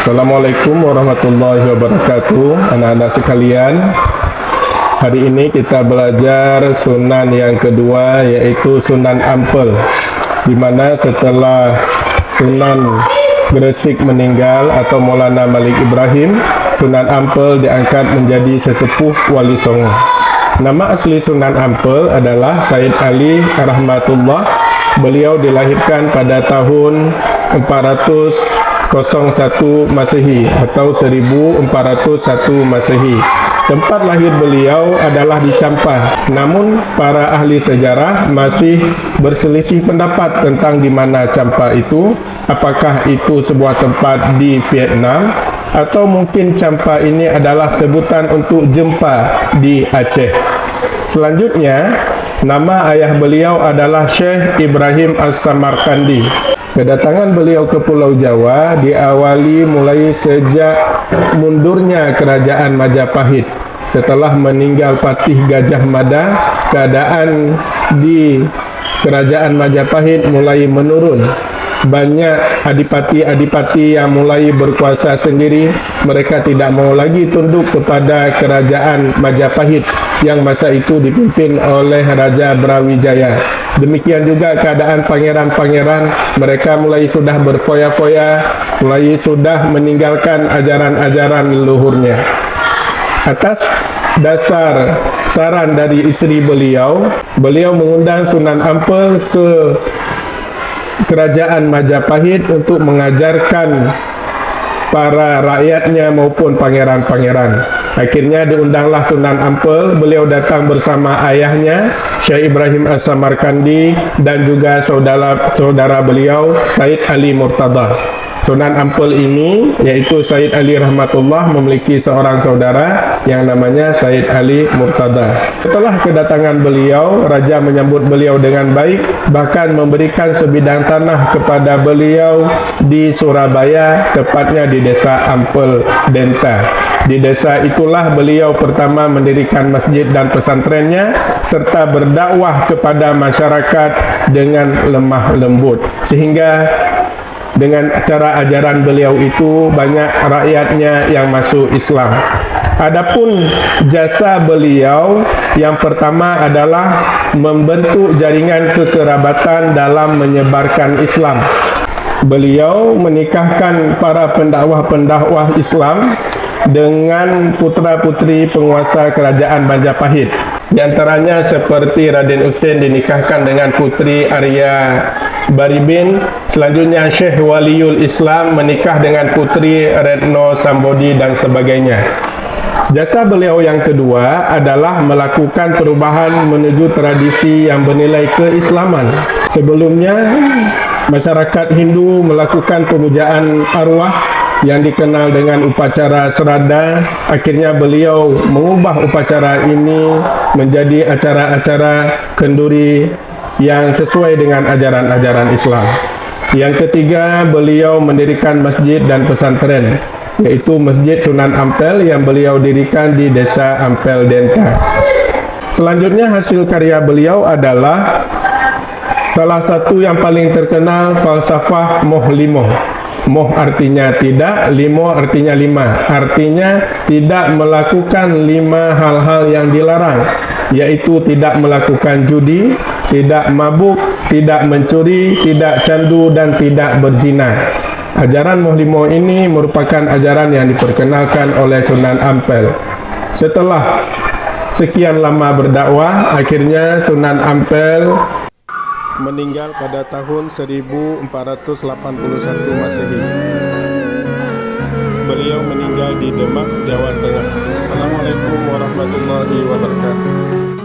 Assalamualaikum warahmatullahi wabarakatuh. Anak-anak sekalian, hari ini kita belajar sunan yang kedua, yaitu Sunan Ampel, di mana setelah Sunan Gresik meninggal atau Maulana Malik Ibrahim, Sunan Ampel diangkat menjadi sesepuh Wali Songo. Nama asli Sunan Ampel adalah Said Ali Rahmatullah. Beliau dilahirkan pada tahun 401 Masehi atau 1401 Masehi. Tempat lahir beliau adalah di Campar. Namun para ahli sejarah masih berselisih pendapat tentang di mana Campar itu. Apakah itu sebuah tempat di Vietnam atau mungkin Campar ini adalah sebutan untuk jempa di Aceh. Selanjutnya, nama ayah beliau adalah Syekh Ibrahim As-Samarkandi. Kedatangan beliau ke Pulau Jawa diawali mulai sejak mundurnya Kerajaan Majapahit. Setelah meninggal Patih Gajah Mada, keadaan di Kerajaan Majapahit mulai menurun. Banyak adipati-adipati yang mulai berkuasa sendiri. Mereka tidak mau lagi tunduk kepada Kerajaan Majapahit yang masa itu dipimpin oleh Raja Brawijaya. Demikian juga keadaan pangeran-pangeran, mereka mulai sudah berfoya-foya, mulai sudah meninggalkan ajaran-ajaran leluhurnya. Atas dasar saran dari isteri beliau, beliau mengundang Sunan Ampel ke Kerajaan Majapahit untuk mengajarkan para rakyatnya maupun pangeran-pangeran. Akhirnya diundanglah Sunan Ampel. Beliau datang bersama ayahnya Syekh Ibrahim As-Samarkandi dan juga saudara beliau Said Ali Murtada. Sunan Ampel ini, yaitu Said Ali Rahmatullah, memiliki seorang saudara yang namanya Said Ali Murtada. Setelah kedatangan beliau, raja menyambut beliau dengan baik, bahkan memberikan sebidang tanah kepada beliau di Surabaya, tepatnya di desa Ampel Denta. Di desa itulah beliau pertama mendirikan masjid dan pesantrennya, serta berdakwah kepada masyarakat dengan lemah lembut. Sehingga dengan cara ajaran beliau itu banyak rakyatnya yang masuk Islam. Adapun jasa beliau yang pertama adalah membentuk jaringan kekerabatan dalam menyebarkan Islam. Beliau menikahkan para pendakwah-pendakwah Islam dengan putra-putri penguasa Kerajaan Majapahit. Di antaranya seperti Raden Husein dinikahkan dengan putri Arya Baribin. Selanjutnya Syekh Waliul Islam menikah dengan putri Retno Sambodi dan sebagainya. Jasa beliau yang kedua adalah melakukan perubahan menuju tradisi yang bernilai keislaman. Sebelumnya, masyarakat Hindu melakukan pemujaan arwah yang dikenal dengan upacara serada. Akhirnya beliau mengubah upacara ini menjadi acara-acara kenduri yang sesuai dengan ajaran-ajaran Islam. Yang ketiga, beliau mendirikan masjid dan pesantren, yaitu Masjid Sunan Ampel yang beliau dirikan di desa Ampel Denta. Selanjutnya, hasil karya beliau adalah salah satu yang paling terkenal, falsafah Moh Limo. Moh artinya tidak, limo artinya lima. Artinya tidak melakukan 5 hal-hal yang dilarang, yaitu tidak melakukan judi, tidak mabuk, tidak mencuri, tidak candu, dan tidak berzina. Ajaran Moh Limo ini merupakan ajaran yang diperkenalkan oleh Sunan Ampel. Setelah sekian lama berdakwah, akhirnya Sunan Ampel meninggal pada tahun 1481 Masehi. Beliau meninggal di Demak, Jawa Tengah. Assalamualaikum warahmatullahi wabarakatuh.